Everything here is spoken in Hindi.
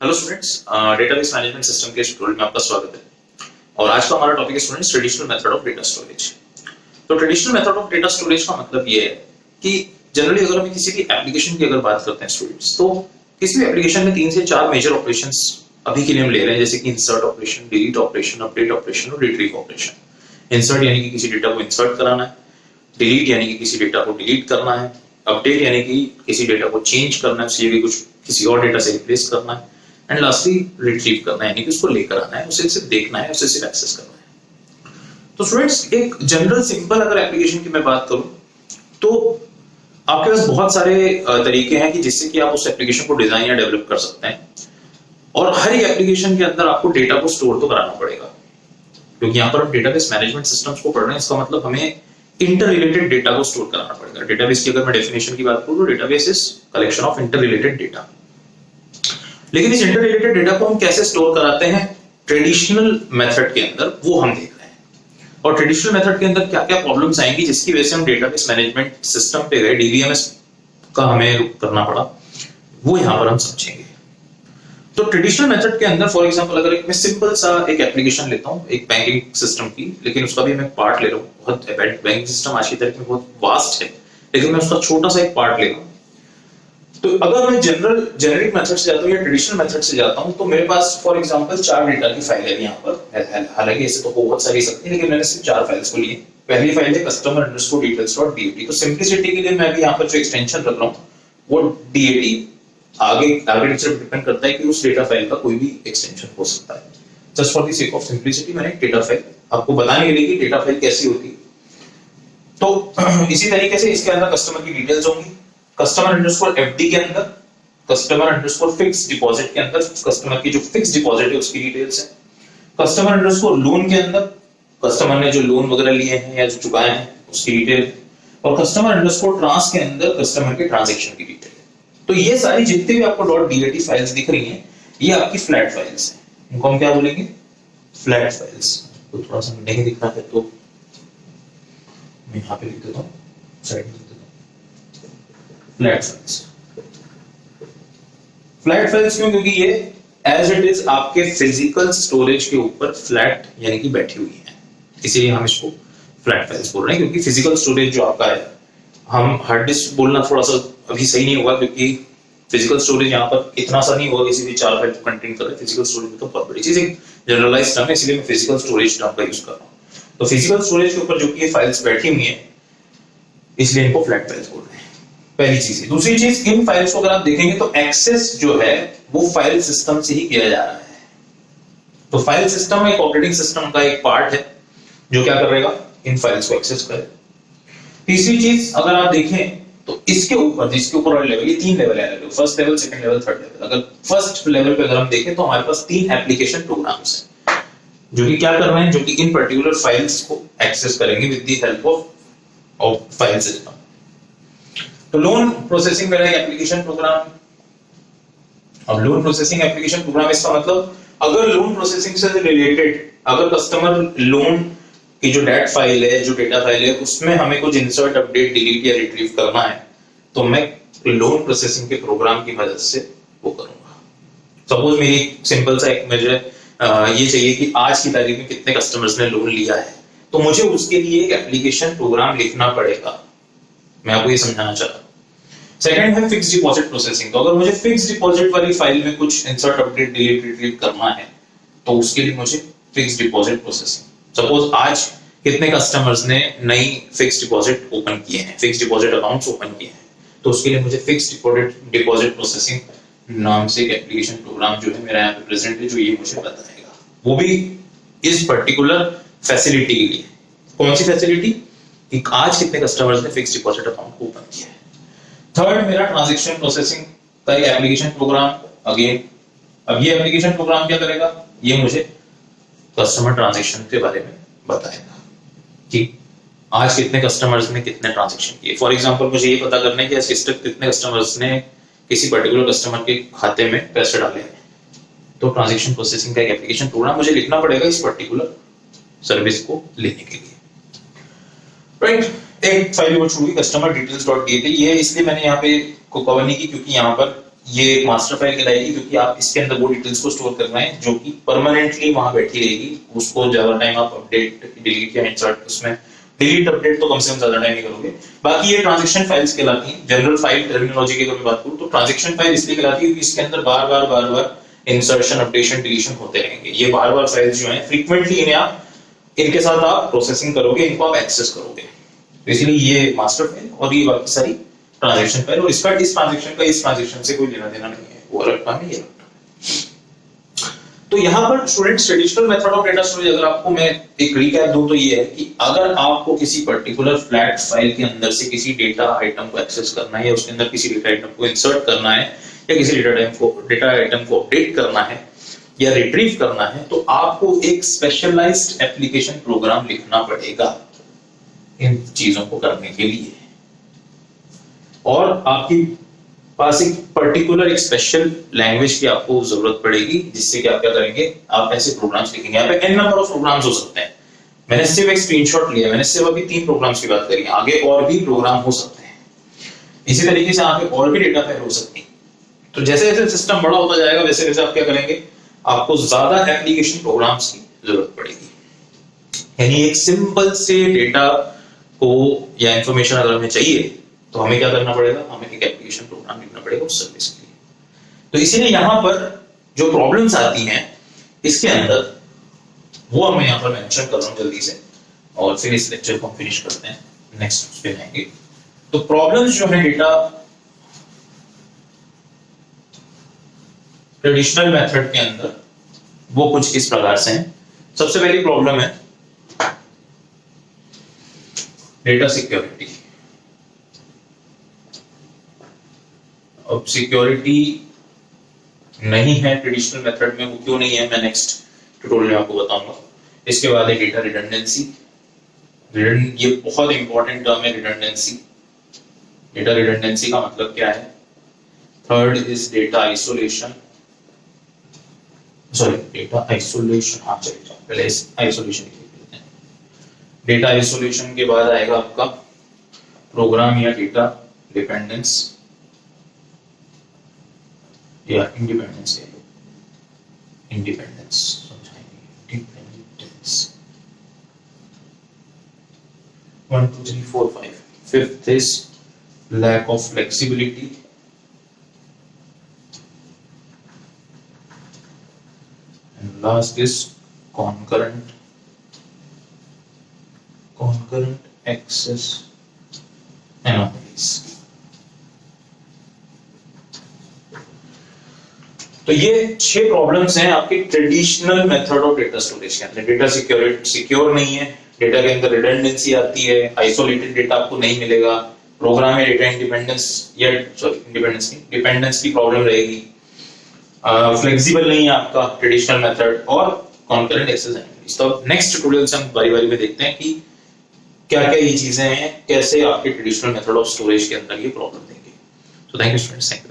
Hello students, database management system के ट्यूटोरियल में आपका स्वागत है। और आज का हमारा टॉपिक है students traditional method of data storage. तो traditional method of data storage का मतलब ये है कि जनरली अगर हम किसी भी एप्लीकेशन की अगर बात करते हैं स्टूडेंट्स, तो किसी भी एप्लीकेशन में 3 से 4 मेजर ऑपरेशंस अभी के लिए हम ले रहे हैं, जैसे कि insert operation, delete operation, update operation और रिट्रीव ऑपरेशन। इंसर्ट यानी कि किसी डेटा को इंसर्ट कराना है, डिलीट यानी कि किसी डेटा को डिलीट करना है, अपडेट यानी कि किसी डेटा को चेंज करना है, उसकी जगह कुछ किसी और डेटा से रिप्लेस करना है, एंड लास्टली रिट्रीव करना है यानी कि उसको लेकर आना है, उसे सिर्फ देखना है, उसे सिर्फ एक्सेस करना है। तो स्टूडेंट्स, एक जनरल सिंपल अगर एप्लीकेशन की मैं बात करूं तो आपके पास बहुत सारे तरीके हैं कि जिससे कि आप उस एप्लीकेशन को डिजाइन या डेवलप कर सकते हैं। और हर एक एप्लीकेशन के अंदर आपको डेटा को स्टोर तो कराना पड़ेगा, क्योंकि यहाँ पर हम डेटाबेस मैनेजमेंट सिस्टम्स को पढ़ रहे हैं। इसका मतलब हमें इंटर रिलेटेड डेटा को स्टोर कराना पड़ेगा। डेटाबेस की अगर मैं डेफिनेशन की बात करूं तो database is collection of inter related data. लेकिन इस इंटर रिलेटेड डेटा को हम कैसे स्टोर कराते हैं ट्रेडिशनल मेथड के अंदर, वो हम देख रहे हैं। और ट्रेडिशनल मेथड के अंदर क्या क्या प्रॉब्लम्स आएंगी जिसकी वजह से हम डेटाबेस मैनेजमेंट सिस्टम पे गए, डीबीएमएस का हमें करना पड़ा, वो यहां पर हम समझेंगे। तो ट्रेडिशनल मेथड के अंदर फॉर एग्जांपल अगर मैं सिंपल सा एक एप्लीकेशन लेता हूं एक बैंकिंग सिस्टम की, लेकिन उसका भी मैं पार्ट ले रहा हूं। बहुत बैंकिंग सिस्टम आज की तारीख में बहुत वास्ट है, लेकिन मैं उसका छोटा सा एक पार्ट ले रहा हूं। तो अगर मैं जेनेरिक मेथड से जाता हूं या ट्रेडिशनल मेथड से जाता हूं, तो मेरे पास फॉर एग्जांपल 4 डेटा की फाइल है यहाँ पर। हालांकि ऐसे तो बहुत सारी सकती है, लेकिन मैंने सिर्फ 4 फाइल्स को लिए। पहली फाइल है customer underscore details dot DAT. तो सिंपलिसिटी के लिए मैं भी यहाँ पर जो एक्सटेंशन रख रहा हूँ वो डीएटी, आगे आर्किटेक्चर डिपेंड करता है कि उस डेटा फाइल का कोई भी एक्सटेंशन हो सकता है। Just for the sake of simplicity मैंने डेटा फाइल आपको बताने के लिए कि डेटा फाइल कैसी होती है। तो इसी तरीके से इसके अंदर कस्टमर की डिटेल्स होंगी। कस्टमर अंडरस्कोर एफडी के अंदर, कस्टमर अंडरस्कोर फिक्स डिपॉजिट के अंदर कस्टमर की जो फिक्स डिपॉजिट है उसकी डिटेल्स है। कस्टमर अंडरस्कोर लोन के अंदर कस्टमर ने जो लोन वगैरह लिए हैं या जो चुकाए हैं उसकी डिटेल। और कस्टमर अंडरस्कोर ट्रांस के अंदर कस्टमर के ट्रांजैक्शन की डिटेल। तो ये सारी जितने भी आपको डॉट डीएटी फाइल्स दिख रही हैं, ये आपकी फ्लैट फाइल्स हैं। इनको हम क्या बोलेंगे? Flat files. तो थोड़ा सा नहीं दिख रहा है तो मैं यहाँ पे लिख देता हूँ, साइड में लिख देता हूँ फ्लैट फाइल्स। फ्लैट फाइल्स क्यों? क्योंकि ये एज इट इज आपके फिजिकल स्टोरेज के ऊपर फ्लैट यानी कि बैठी हुई है, इसीलिए हम इसको फ्लैट फाइल्स बोल रहे हैं। क्योंकि फिजिकल स्टोरेज जो आपका है, हम हार्ड डिस्क बोलना थोड़ा सा अभी सही नहीं होगा, क्योंकि फिजिकल स्टोरेज यहाँ पर इतना सा नहीं होगा किसी भी 4 फाइल को कंटेन कर रहे। फिजिकल स्टोरेज में तो बहुत बड़ी चीज, एक जनरलाइज्ड टर्म है, इसलिए मैं फिजिकल स्टोरेज टर्म का यूज कर रहा हूँ। तो फिजिकल स्टोरेज के ऊपर जो कि ये फाइल्स बैठी हुई हैं, इसलिए इनको फ्लैट फाइल्स बोल रहे हैं। पहली चीज है। दूसरी चीज, इन फाइल्स को अगर आप देखेंगे तो एक्सेस जो है वो फाइल सिस्टम से ही किया जा रहा है। तो फाइल सिस्टम एक ऑपरेटिंग सिस्टम का एक पार्ट है जो क्या करेगा, इन फाइल्स को एक्सेस करेगा। तीसरी चीज अगर आप देखें तो इसके ऊपर, जिसके ऊपर वाले लेवल, ये 3 लेवल है, first level, second level, third level. अगर फर्स्ट लेवल पे अगर हम देखें तो हमारे पास 3 एप्लीकेशन प्रोग्राम्स हैं जो कि क्या कर रहे हैं, जो कि इन पर्टिकुलर फाइल्स को एक्सेस करेंगे with the help of file system. तो लोन प्रोसेसिंग मेरा एक एप्लीकेशन प्रोग्राम। अब लोन प्रोसेसिंग एप्लीकेशन प्रोग्राम, इसका मतलब अगर लोन प्रोसेसिंग से रिलेटेड, अगर कस्टमर लोन की जो डेट फाइल है, जो डेटा फाइल है, उसमें हमें कुछ इंसर्ट, अपडेट, डिलीट या रिट्रीव करना है, तो मैं लोन प्रोसेसिंग के प्रोग्राम की मदद से वो करूंगा। सपोज मेरी सिंपल सा एक मुझे ये चाहिए कि आज की तारीख में कितने कस्टमर्स ने लोन लिया है, तो मुझे उसके लिए एक एप्लीकेशन प्रोग्राम लिखना पड़ेगा। मैं आपको ये समझाना चाह रहा हूं। सेकंड है फिक्स डिपॉजिट प्रोसेसिंग। तो अगर मुझे फिक्स डिपॉजिट वाली फाइल में कुछ इंसर्ट, अपडेट, डिलीट, रिट्रीव करना है, तो उसके लिए मुझे फिक्स डिपॉजिट प्रोसेसिंग। सपोज आज कितने कस्टमर्स ने नई फिक्स डिपॉजिट ओपन किए हैं, फिक्स डिपॉजिट अकाउंट्स ओपन किए हैं, तो उसके लिए मुझे फिक्स डिपॉजिट प्रोसेसिंग नाम से एक एप्लीकेशन प्रोग्राम जो है मेरा यहाँ पे प्रेजेंट है, जो ये मुझे बताएगा, वो भी इस पर्टिकुलर फैसिलिटी के लिए। कौन सी फैसिलिटी? कि आज कितने कस्टमर्स ने फिक्स डिपॉजिट अकाउंट ओपन किया है। थर्ड मेरा ट्रांजैक्शन प्रोसेसिंग का एक एप्लीकेशन प्रोग्राम। अगेन अब ये एप्लीकेशन प्रोग्राम क्या करेगा, ये मुझे कस्टमर ट्रांजैक्शन के बारे में बताएगा कि आज कितने कस्टमर्स ने कितने ट्रांजैक्शन किए। फॉर एग्जांपल मुझे ये पता करना है कि आज कितने कस्टमर्स ने किसी पर्टिकुलर कस्टमर के खाते में पैसे डाले हैं, तो ट्रांजैक्शन प्रोसेसिंग का एक एप्लीकेशन प्रोग्राम मुझे लिखना पड़ेगा इस पर्टिकुलर सर्विस को लेने के लिए। राइट, एक फाइल वो छोड़ी कस्टमर डिटेल्स डॉट डीएटी। ये इसलिए मैंने यहाँ पे को कवर नहीं की क्योंकि यहाँ पर ये एक मास्टर फाइल कहलाएगी, क्योंकि आप इसके अंदर वो डिटेल्स को स्टोर कर रहे हैं जो कि परमानेंटली वहां बैठी रहेगी। उसको ज्यादा टाइम आप अपडेट डिलीट या इंसर्ट, उसमें डिलीट अपडेट तो कम से कम ज्यादा टाइम नहीं करोगे। बाकी ये ट्रांजैक्शन फाइल्स कहलाती हैं। जनरल फाइल टर्मिनोलॉजी की अगर मैं बात करूं तो ट्रांजैक्शन फाइल इसलिए कहलाती है क्योंकि इसके अंदर बार बार इंसर्शन अपडेशन डिलीशन होते रहेंगे। ये बार बार फाइल्स जो हैं फ्रीक्वेंटली इनके साथ आप प्रोसेसिंग करोगे, इनको आप एक्सेस करोगे, तो इसलिए ये मास्टर फाइल और ये बाकी सारी ट्रांजैक्शन फाइल। और इसका इस ट्रांजैक्शन से कोई लेना देना नहीं है, वो अलग काम है, ये अलग काम है। तो यहाँ पर students traditional method of data storage अगर आपको मैं एक रिकैप दूं तो ये है कि अगर आपको किसी पर्टिकुलर फ्लैट फाइल के अंदर से किसी डेटा आइटम को एक्सेस करना है या उसके अंदर किसी डेटा आइटम को इंसर्ट करना है या किसी डेटा आइटम को अपडेट करना है या रिट्रीव करना है, तो आपको एक स्पेशलाइज्ड एप्लीकेशन प्रोग्राम लिखना पड़ेगा इन चीजों को करने के लिए। और आपकी पास एक पर्टिकुलर एक स्पेशल लैंग्वेज की आपको जरूरत पड़ेगी, जिससे कि आप क्या करेंगे, आप ऐसे प्रोग्राम्स लिखेंगे। यहाँ पे n नंबर ऑफ प्रोग्राम्स हो सकते हैं। मैंने सिर्फ एक स्क्रीनशॉट लिया, मैंने सिर्फ अभी 3 प्रोग्राम्स की बात करी, आगे और भी प्रोग्राम हो सकते हैं। इसी तरीके से आगे और भी डेटा फाइल हो सकती है। तो जैसे जैसे सिस्टम बड़ा होता जाएगा वैसे वैसे आप क्या करेंगे, आपको ज्यादा एप्लीकेशन प्रोग्राम्स की जरूरत पड़ेगी। यानी एक सिंपल से डेटा को या इंफॉर्मेशन अगर हमें चाहिए तो हमें क्या करना पड़ेगा, हमें एक एप्लीकेशन प्रोग्राम लिखना पड़ेगा उस सर्विस के लिए। तो इसीलिए यहाँ पर जो प्रॉब्लम्स आती हैं इसके अंदर, वो मैं यहाँ पर मेंशन कर रहा हूँ जल्दी से, और फिर इस लेक्चर को हम फिनिश करते हैं, नेक्स्ट उस पे जाएंगे। तो प्रॉब्लम्स जो है डेटा ट्रेडिशनल मेथड के अंदर वो कुछ इस प्रकार से हैं। सबसे पहली प्रॉब्लम है डेटा सिक्योरिटी। अब सिक्योरिटी नहीं है ट्रेडिशनल मेथड में, वो क्यों नहीं है मैं नेक्स्ट ट्यूटोरियल में आपको बताऊंगा। इसके बाद है डेटा रिडंडेंसी। ये बहुत इंपॉर्टेंट टर्म है रिडंडेंसी। डेटा रिडंडेंसी का मतलब क्या है। Third is data isolation, sorry data isolation, हाँ चलिए पहले आइसोलेशन लिख लेते हैं। डेटा आइसोलेशन के बाद आएगा आपका प्रोग्राम या डेटा डिपेंडेंस या इंडिपेंडेंस, इंडिपेंडेंस समझाएंगे, independence 1 2 3 4 5। Fifth is lack of flexibility, and last is concurrent access anomalies। तो ये 6 प्रॉब्लम्स हैं आपके traditional method of data storage के अंदर। डेटा सिक्योर नहीं है, डेटा के अंदर रिडंडेंसी आती है, आइसोलेटेड डेटा आपको नहीं मिलेगा, प्रोग्राम या डेटा इंडिपेंडेंस या इंडिपेंडेंस नहीं, डिपेंडेंस की प्रॉब्लम रहेगी, फ्लेक्सिबल नहीं है आपका ट्रेडिशनल मेथड, और कॉन्करेंट एक्सेस एनोमलीज। तो नेक्स्ट ट्यूटोरियल से हम बारी-बारी में देखते हैं कि क्या-क्या ये चीजें हैं, कैसे आपके ट्रेडिशनल मेथड ऑफ स्टोरेज के अंदर ये प्रॉब्लम देंगे। तो thank you students, thank you.